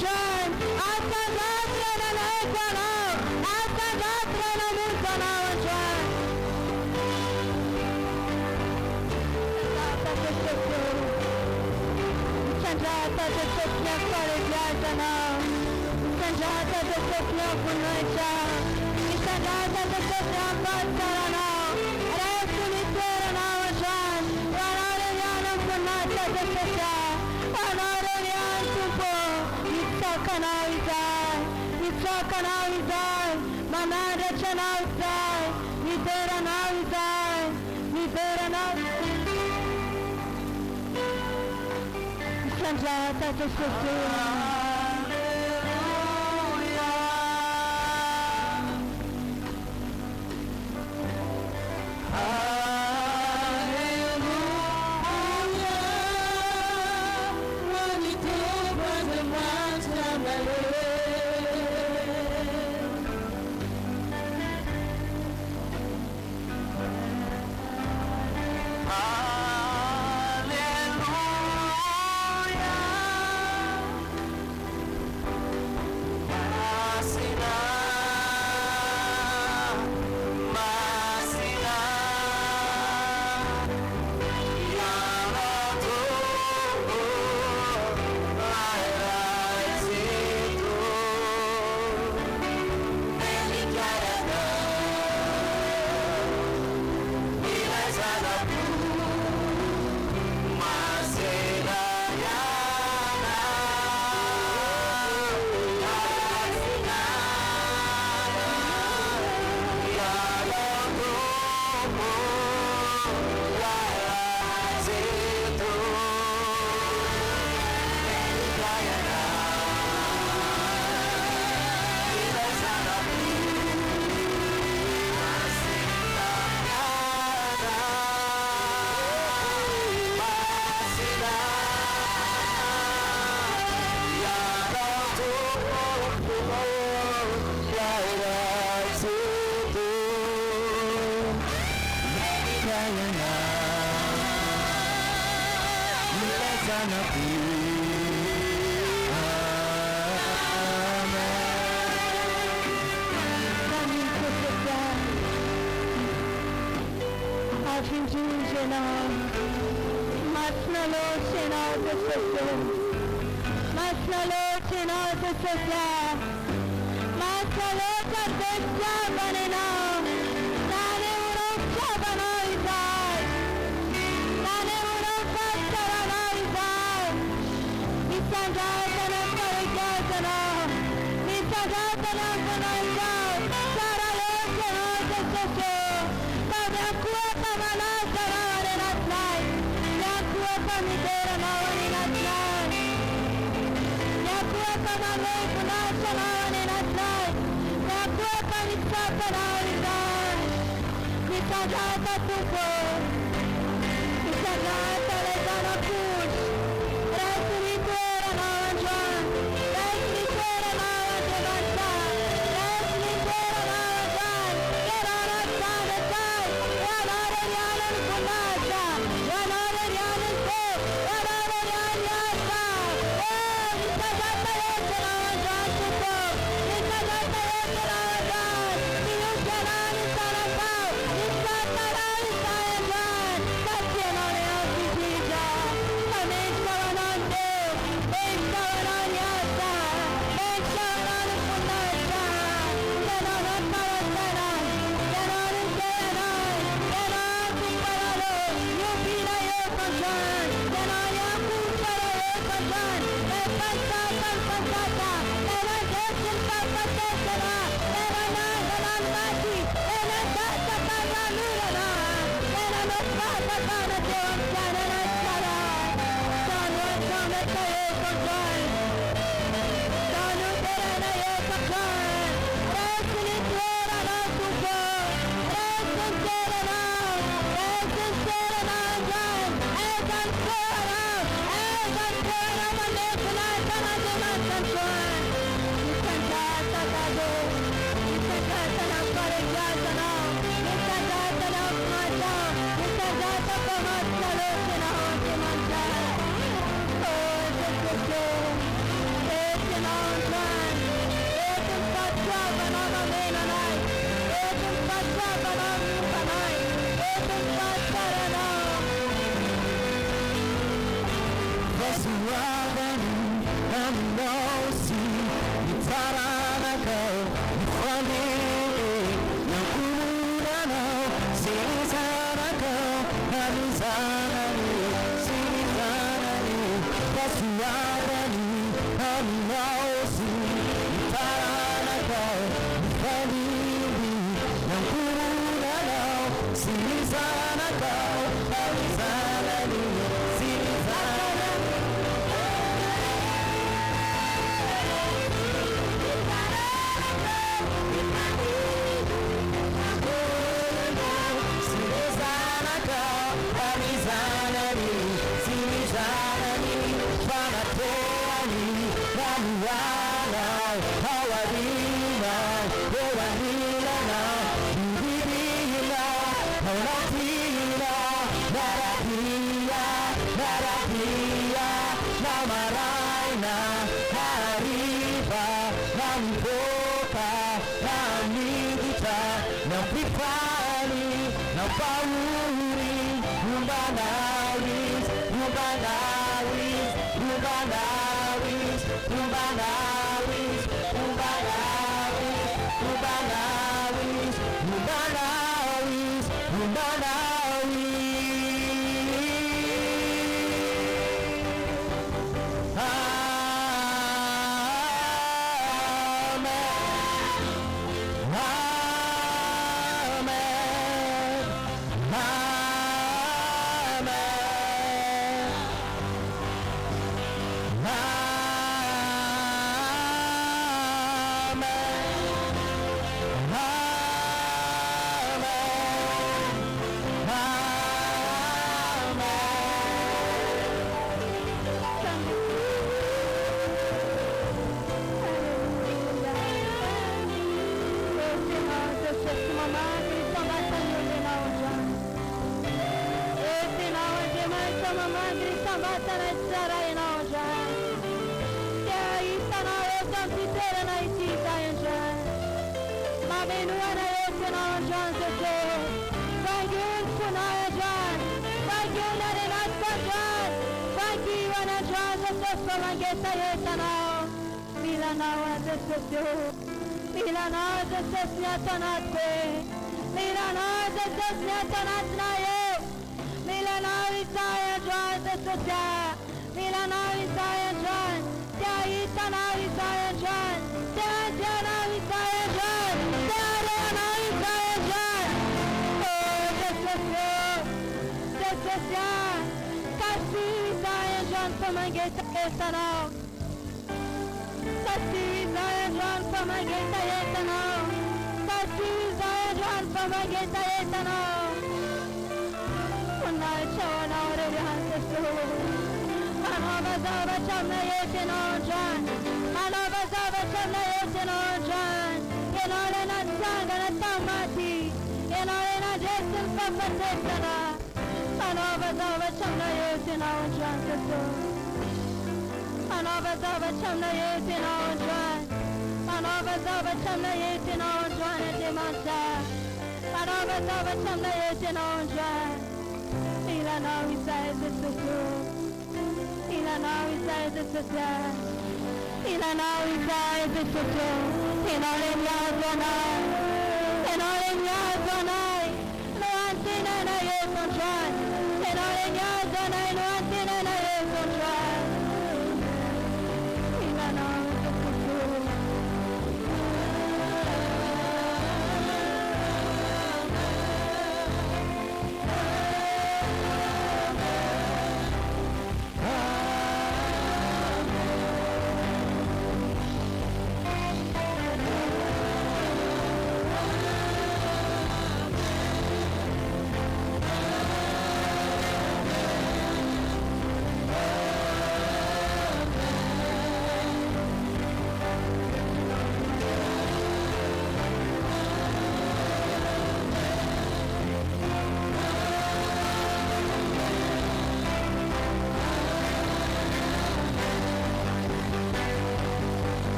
John, hasta dentro de la Ecuano, hasta dentro de la Musana, John. Sanjata de Sofia Corrigiana, Sanjata de Sofia Punaja, Sanjata de Sofia Pasarana, Resulitorana, John, Ranariana Punata de Sofia, Ranarian Supo, Itzakanawizai, Manada Chanawizai, Niberanawizai, Sanjata de Sofia.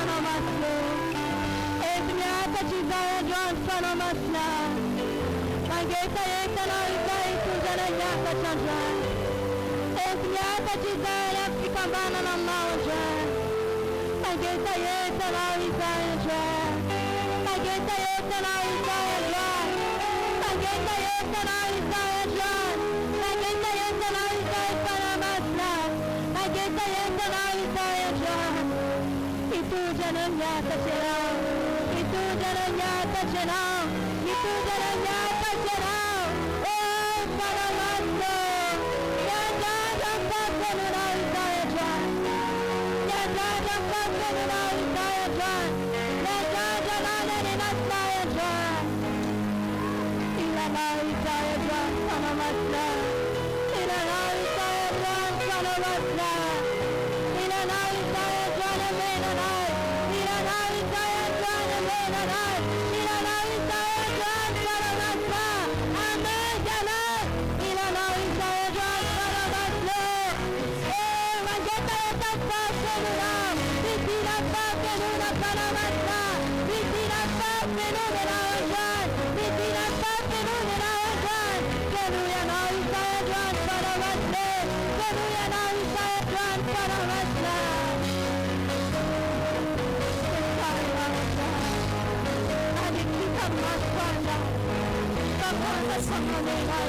Panamaslo. Etmiata Chizaya John Panamasla. Mageta Etana Ibai Tujarayaka Chanjan. Etmiata Chizaya Pikambana Namaja. Mageta Etana Isaya Jan. Mageta Etana Isaya Jan. Mageta Etana Isaya Jan. Mageta Etana Isaya Panamasla. Mageta Etana Isaya Jan. Itu jananya terserah, itu jananya terserah, itu jananya terserah. Oh, para maso, yang dapat mengenal saya Tuhan, yang dapat mengenal saya Tuhan, yang jalan dengan saya Tuhan. Ilanai saya Tuhan, para maso, ilanai saya Tuhan, para maso. Ilanai saya Tuhan, mengenai. Ilanai saya Tuhan, mengenai. Ilanai saya Tuhan, para maso. Amin, jalan. Ilanai saya Tuhan, para maso. Oh, mageta atas pasenura. Tidak pasenura para maso. Tidak pasenura Tuhan. Tidak pasenura Tuhan. Keluya nai saya Tuhan, para maso. Keluya nai saya Tuhan, para maso. Adik kita masuknya, kapan sama dengan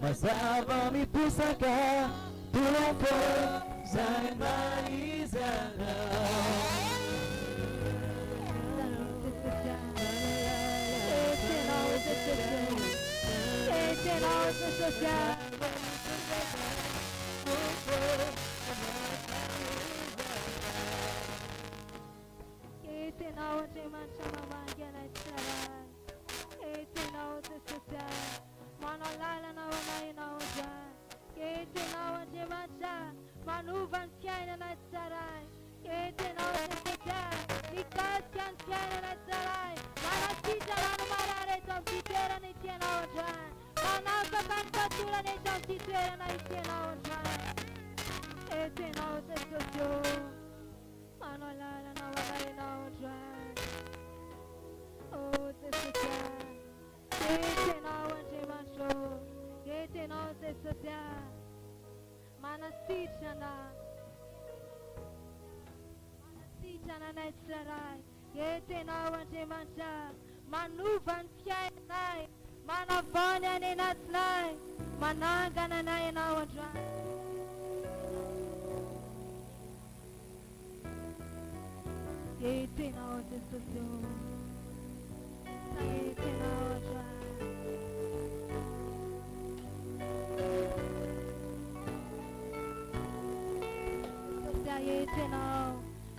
Masabami pusaka tulong po sa maizana. Manuvan piena na sarai, ete na otesetai, ikaskan piena na sarai, manasita na marare tom titera ne tiena ojan, manaka kan patula ne tom titera na tiena ojan, ete na otesojo, manolala na walai na ojan, otesetai, ete na otemasho, ete na otesetai. Manasichana na sarai, yete na wanje manja, manuvan pianai, manavonya ne natlai, mananga na na wanja. Yete na wanje sojo, yete na wanja.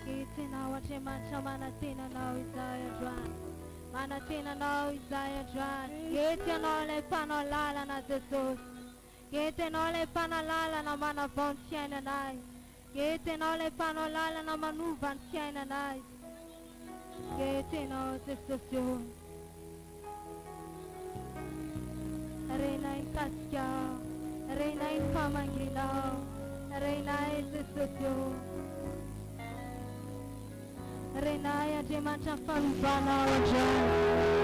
Yete na wache mancha manatina na Isaiah Dran, manatina na Isaiah Dran. Yete na le panolala na Jesus, yete na le panolala na manavon tiena nai, yete na le panolala na manuvan tiena nai, yete na Jesus. Reina in kasya, reina in pamanginaw, reina in Jesus. Renaya Jemacha Fambana Ojan,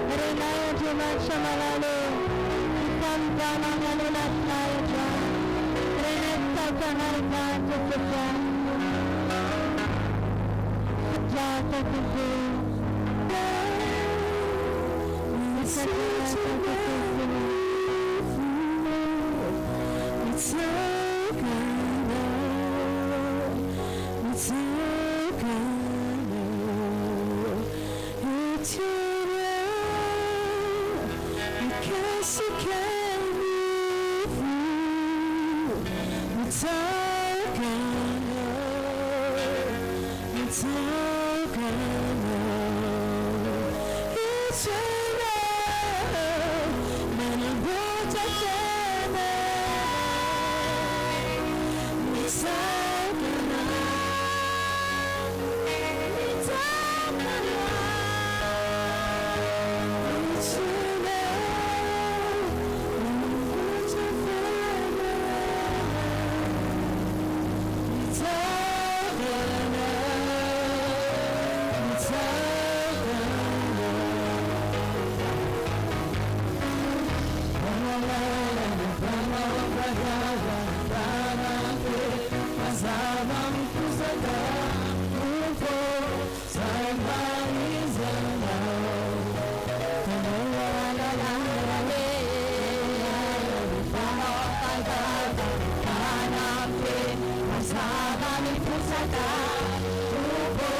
Renaya Jemacha Malalo, Fambana Malina Sayajan, Renesta Kanarika Josephine, Jata Kuzu, pusaka tupo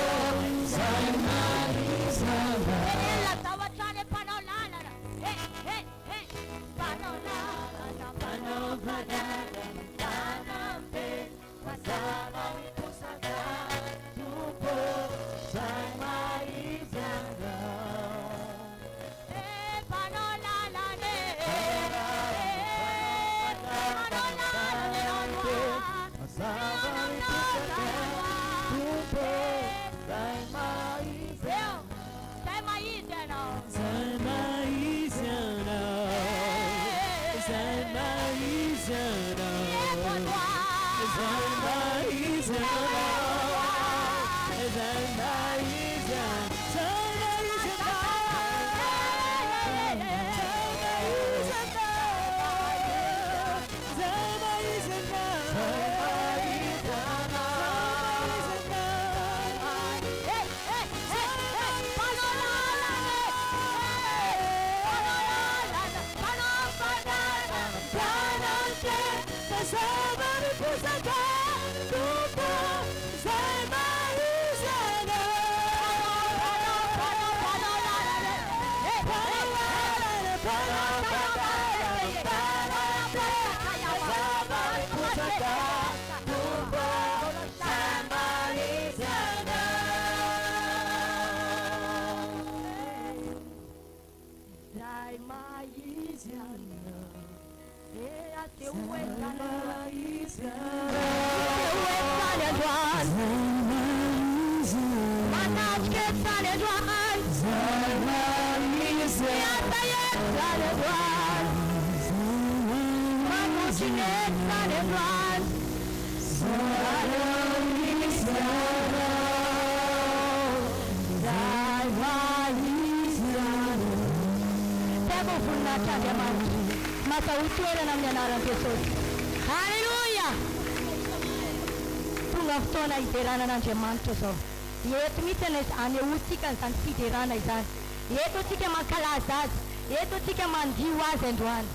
zamani zanga. Ela tawachane panolala. Hey. Panolala. Panolala. Matautiana na mnyanara Yesus. Haleluya. Tungaftona iterana na Jemanto so. Yetu mitenes ane utikan san iterana izan. Yetu tike makalazaz. Yetu tike mandiwa zendwan.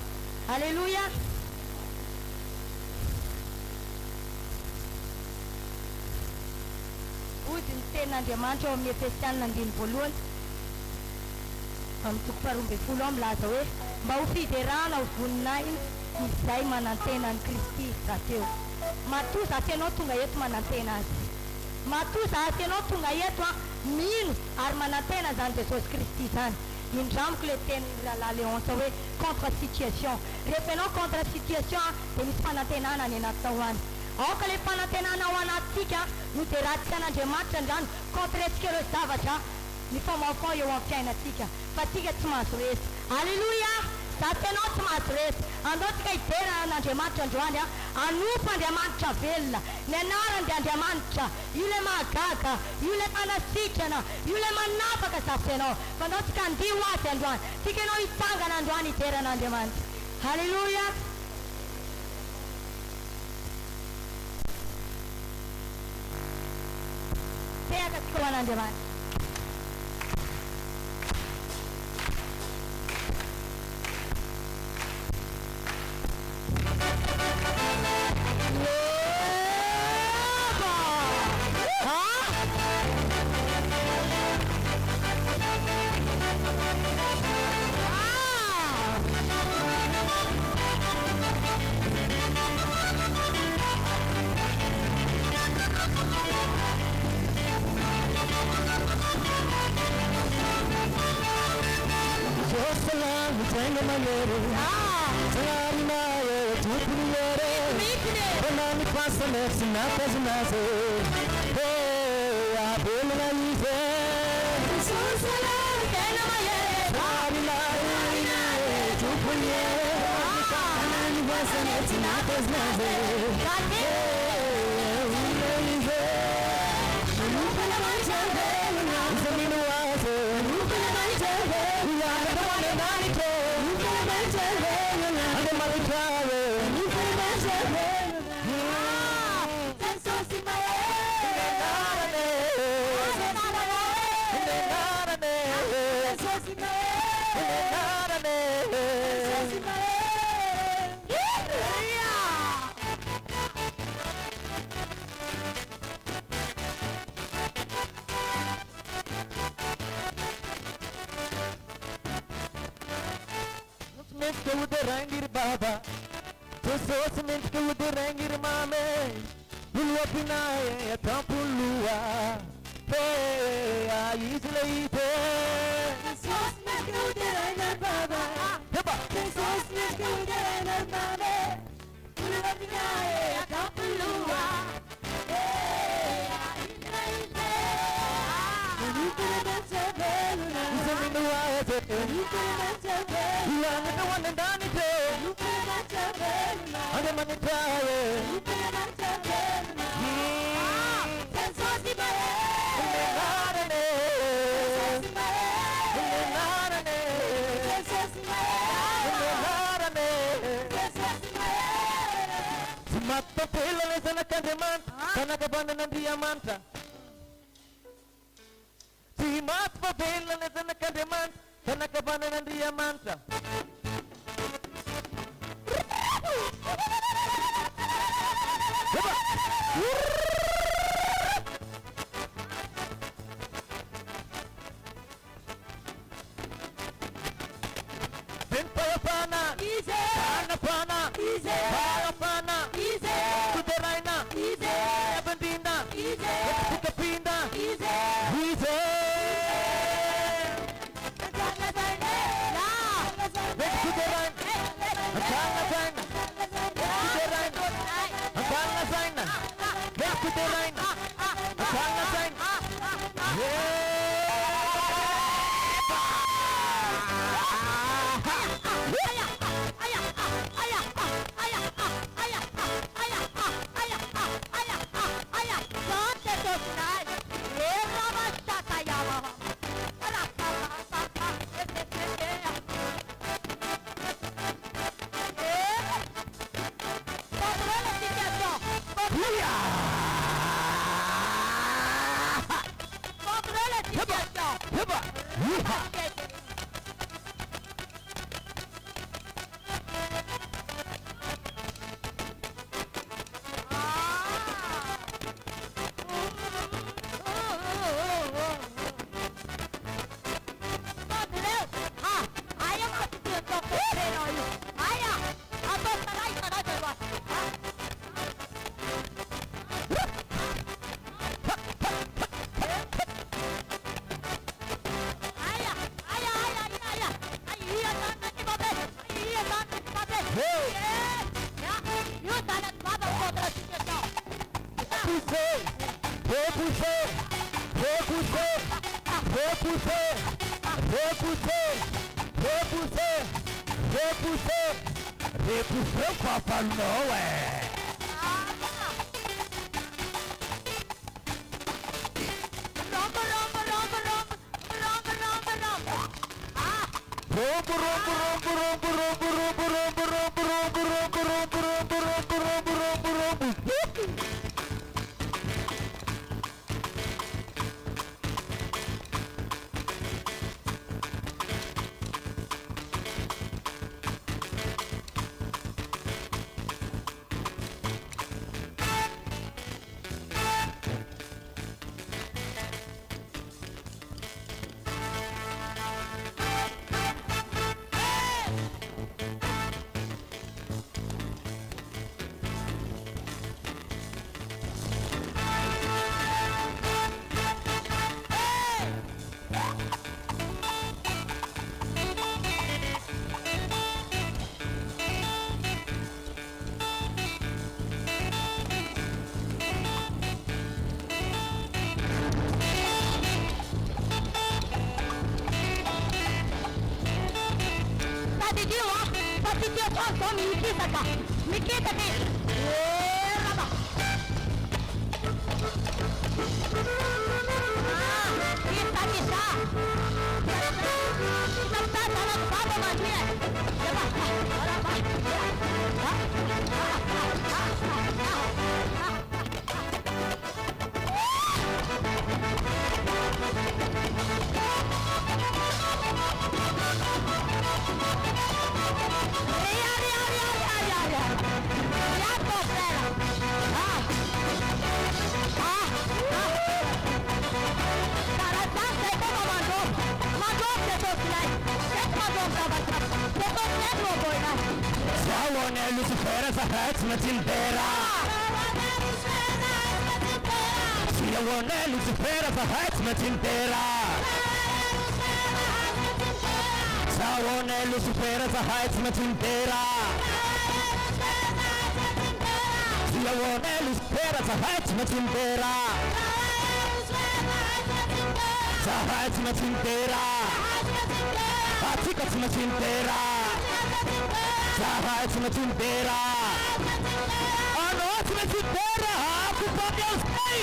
Haleluya. Udin tena Jemanto mefestan nandin polun. Untuk parumbe fulom lazawe. Baufi derana ufunain isai manantena Kristi rateu. Matusa teno tunga yetu manantena. Matusa teno tunga yetu min armanantena zan Jesus Kristi zan. Indram kleten la leonsawe contre situation. Repenons contre situation temis manantena na nenatawan. Okale panantena na wanatika nuteratiana de matchandan contre skero savacha. Ni fama fo yo wakena tika. Fatiga tumasres. Haleluya. Sate not masres. Andot kai tera na jemacha joania. Anupa de mancha vella. Nenara de mancha. Yule makaka. Yule manasichana. Yule manapa ka safeno. Fandot kan diwa tendwan. Tikeno itanga na ndwani tera na deman. Haleluya. Tega kwa na deman. minutes go with the reindeer baba. To so minutes go with the reindeer mame. Pulu apina e tampulua. Hey, I easily pay. So minutes go with the reindeer baba. So minutes go with the reindeer mame. Pulu apina e tampulua. Hey, I easily pay. You could have been you are the one and done it. You could have been I'm the money tire. You could have been that's what's in my head. That's what's in my head. That's what's in my head. That's what's in my head. Matta pela sana kandeman sana kabana na diamanta. Si matta pela sana kandeman sana kabana na diamanta. Pana, Easy. Pana, Easy. Pana, Easy. Kuderaina, Easy. Abandina, Easy. Kapinda, Easy. Easy. Repoussé Papa Noël. Lucifera za hatma tindera. Siyaone Lucifera za hatma tindera. Sawane Lucifera za hatma tindera. Siyaone Lucifera za hatma tindera. Za hatma tindera. Atika tindera. Saha tumetindera. Ano tumetindera. Kupambia usai.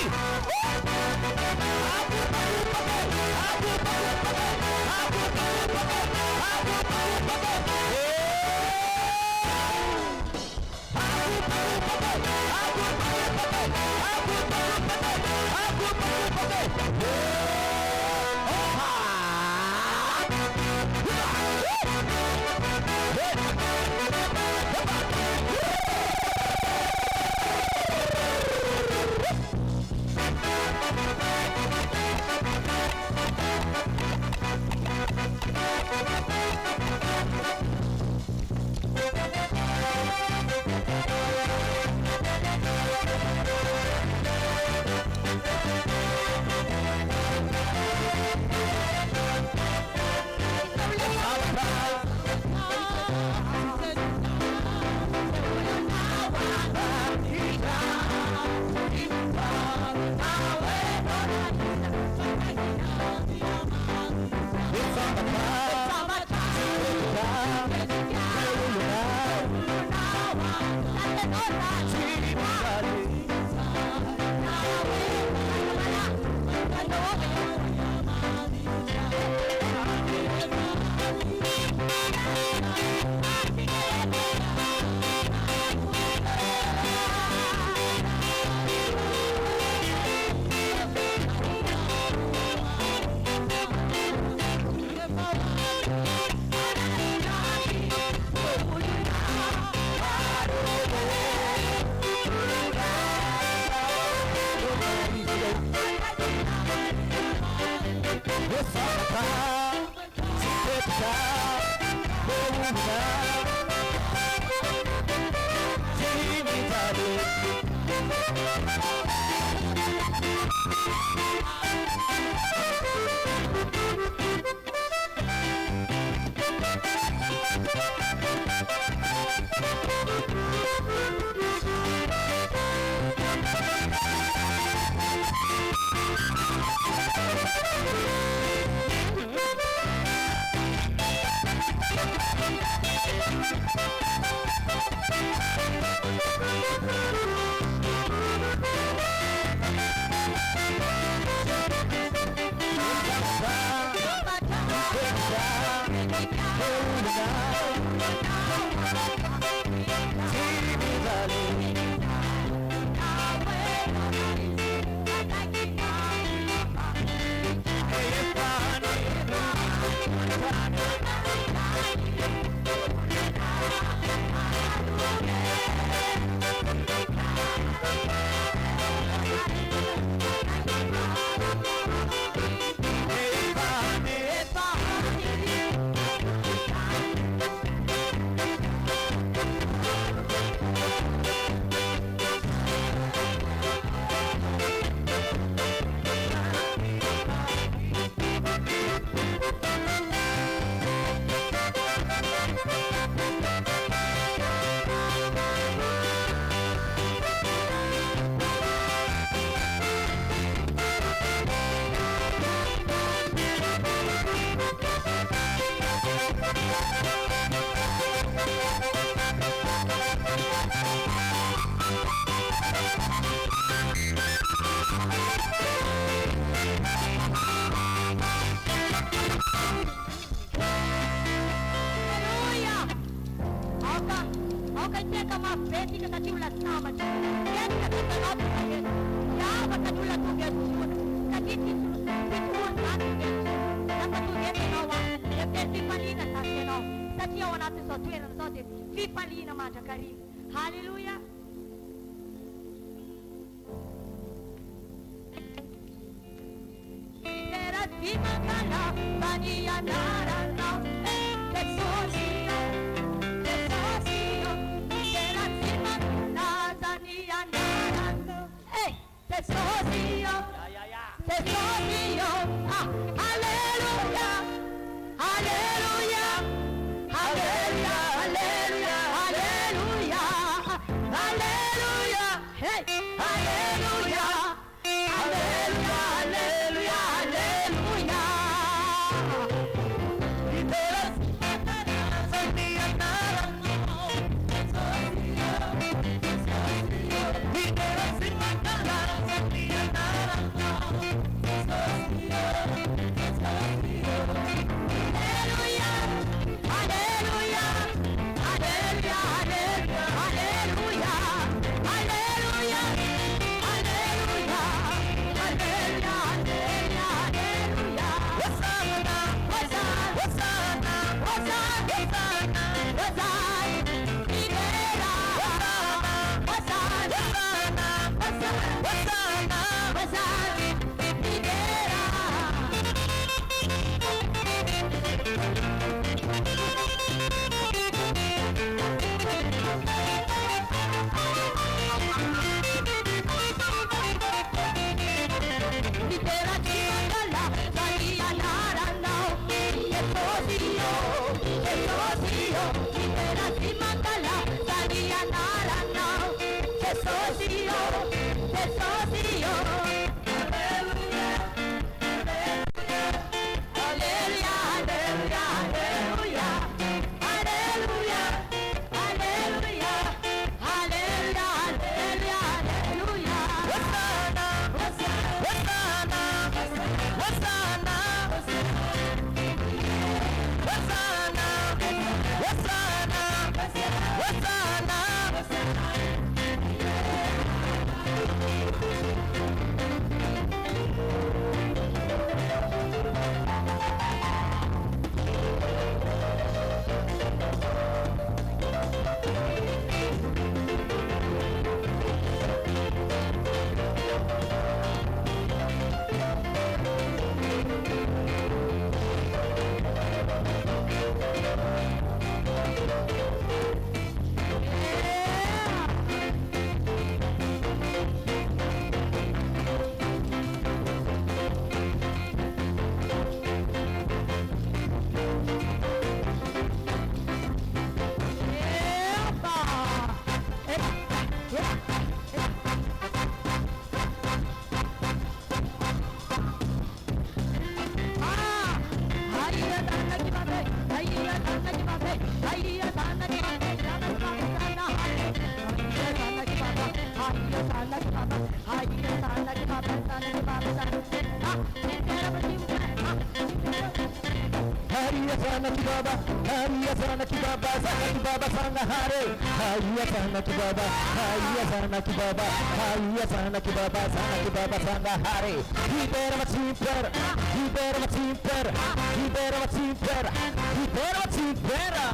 Hallelujah. Tesosio, Tesosio, Aleluya, Aleluya, Aleluya, Aleluya, Aleluya, Aleluya, hey, Aleluya, Aleluya, Aleluya, Aleluya. Hariya sana kibaba, hariya sana kibaba, sana kibaba sana hare. Hariya sana kibaba, hariya sana kibaba, hariya sana kibaba, sana kibaba sana hare. Libera ma timpera, libera ma timpera, libera ma timpera, libera ma timpera.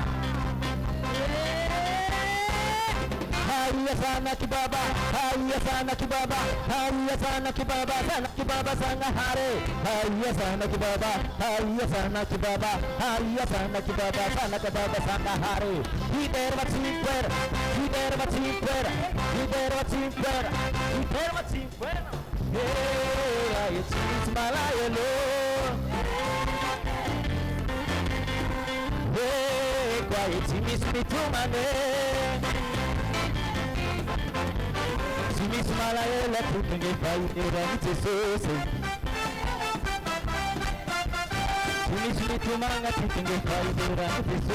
Hariya sana kibaba, hariya sana kibaba, hariya sana kibaba, sana kibaba sana hare. Hariya sana kibaba, hariya sana kibaba, hariya sana kibaba, sana kibaba sana hare. Libera ma timpera, libera ma timpera, libera ma timpera, libera ma timpera. Hey, it's Malayalo. Hey, quiet, miss me to my name. Miss Malayala, putting it by the right to Miss me to Manga, putting it by the right to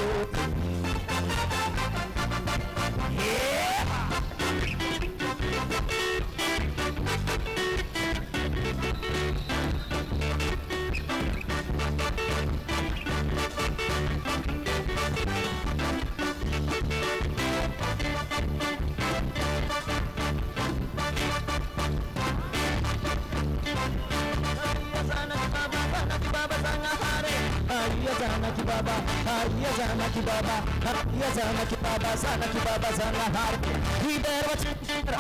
sana kibaba, hariya sana kibaba, hariya sana kibaba, sana kibaba sana har. Libera ma timpera,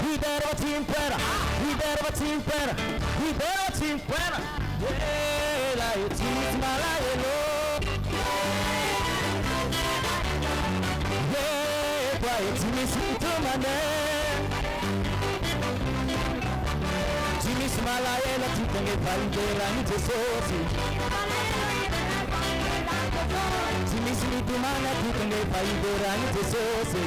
libera ma timpera, libera ma timpera, libera ma timpera. Yeah, la it's Malayalo. Yeah, quiet, miss me to my name. Tumisy malahelo titangefa ivelan'i Jesosy. Tsy misy mitomana titangefa ivelan'i Jesosy.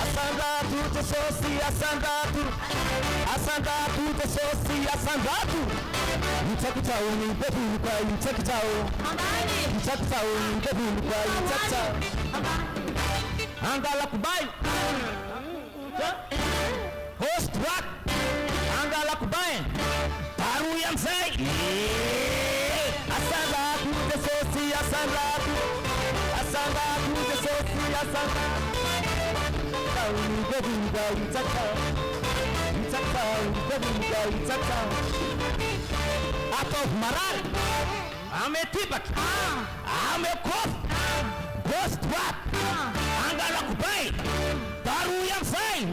Asandatu Jesosy, asandatu, asandatu Jesosy, asandatu. Itakitao ni bebuka, itakitao. Itakitao ni bebuka, itakitao. Angala kubai. Host rock. Angala kubai. Baru yang say. Asandatu Jesosy, asandatu. Asandatu Jesosy, asandatu. Out of moral, I'm a tibak, I'm a cough, ghost rap, Angala Kubai, Daru yang say,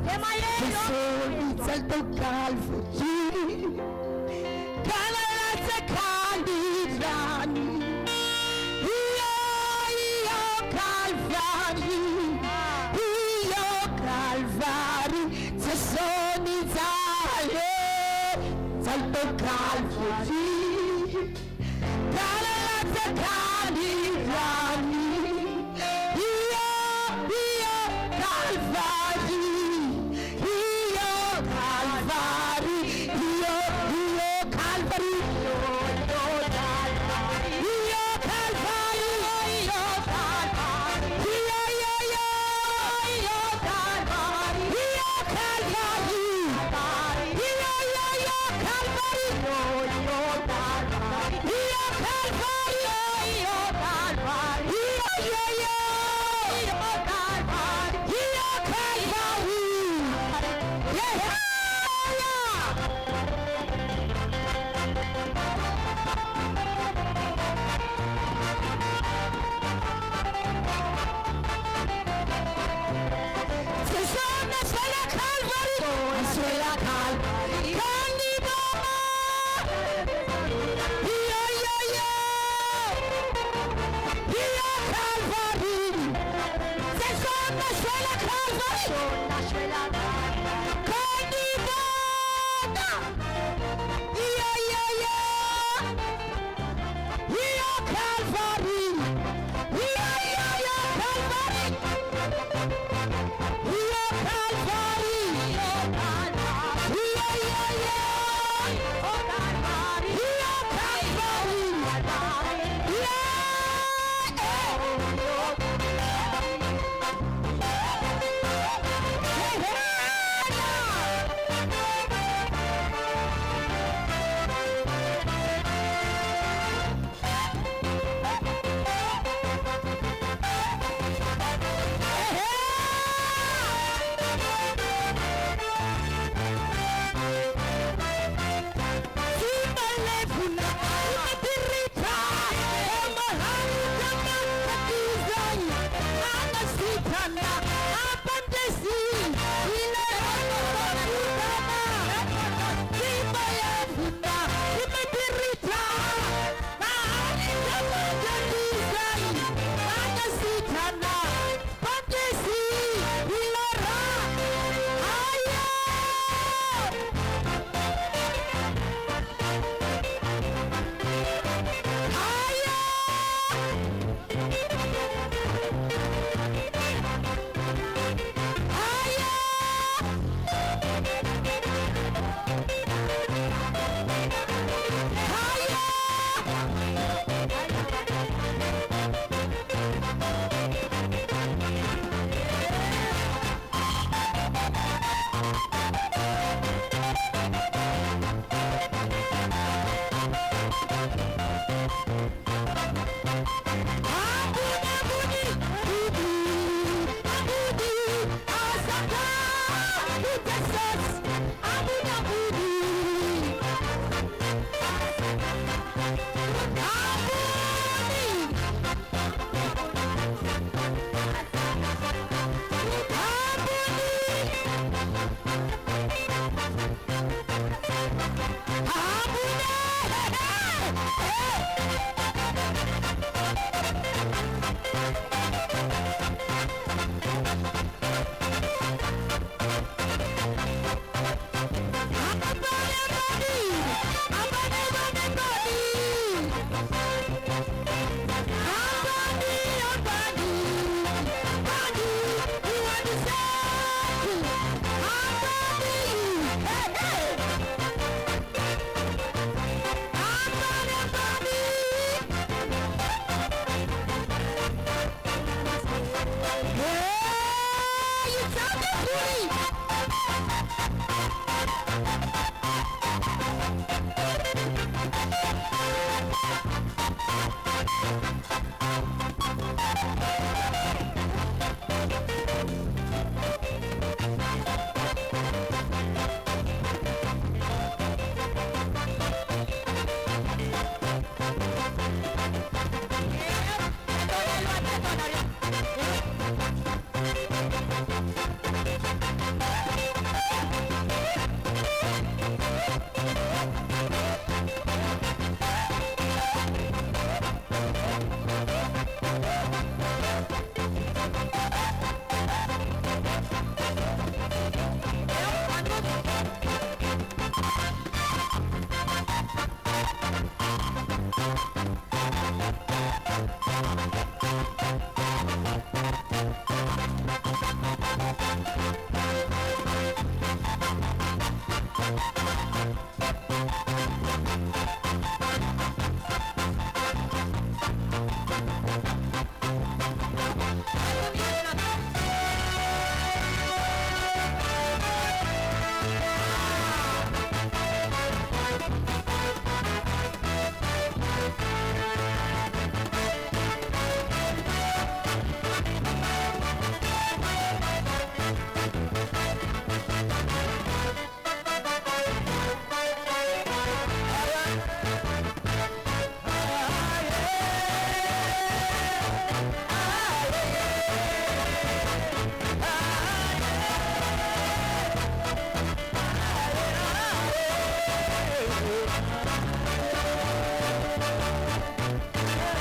Tesori salto Calvary, Canalazza Candidrani, io Calvary, Tesori salto Calvary, Canalazza Candidrani,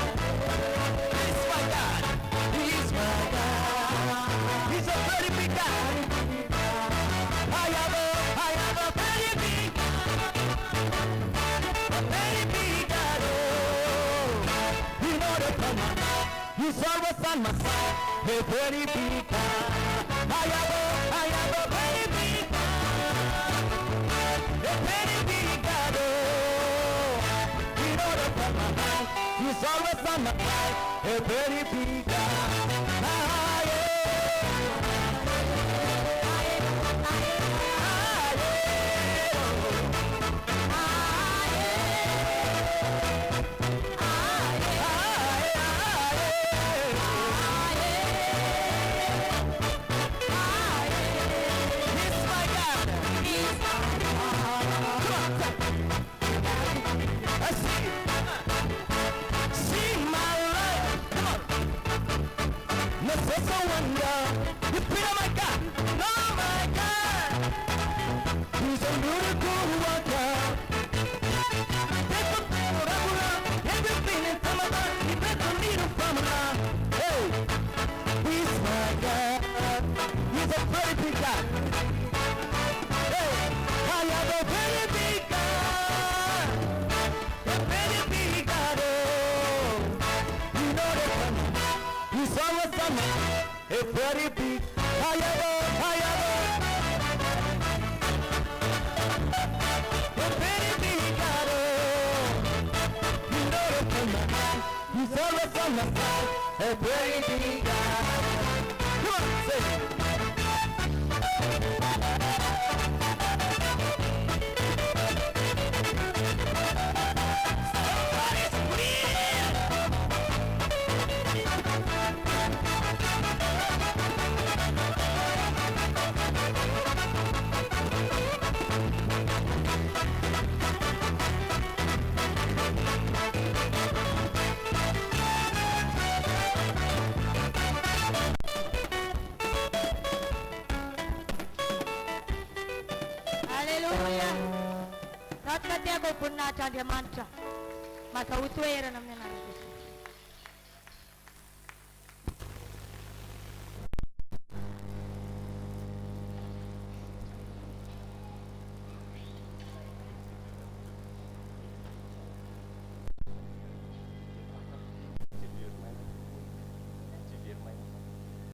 He's my God. He's my God. He's a very big God. I have a very big God. Oh, you know the plan. He's always on my side. A very big God. I have a very big God. A very big God. Oh, you know the plan. He's always on my side. A very big God. Ah, He's my God. Come on, I see. See my life. Come on. No sense of wonder. You feel my God. Oh my God. He's a miracle worker. There's a miracle. Everything is from above. He doesn't need a formula. Hey, he's my God. He's a very big God. Hey, I have a very big God. A very big God. Oh, you know the one. He's always on me. A very big. I have a very big God. Oh, you know the one. He's always on my side. A very big God. Come on, say it. Somebody scream! Haleluya. Katikati yako kuna chandia mancha. Masa utwera namna nani.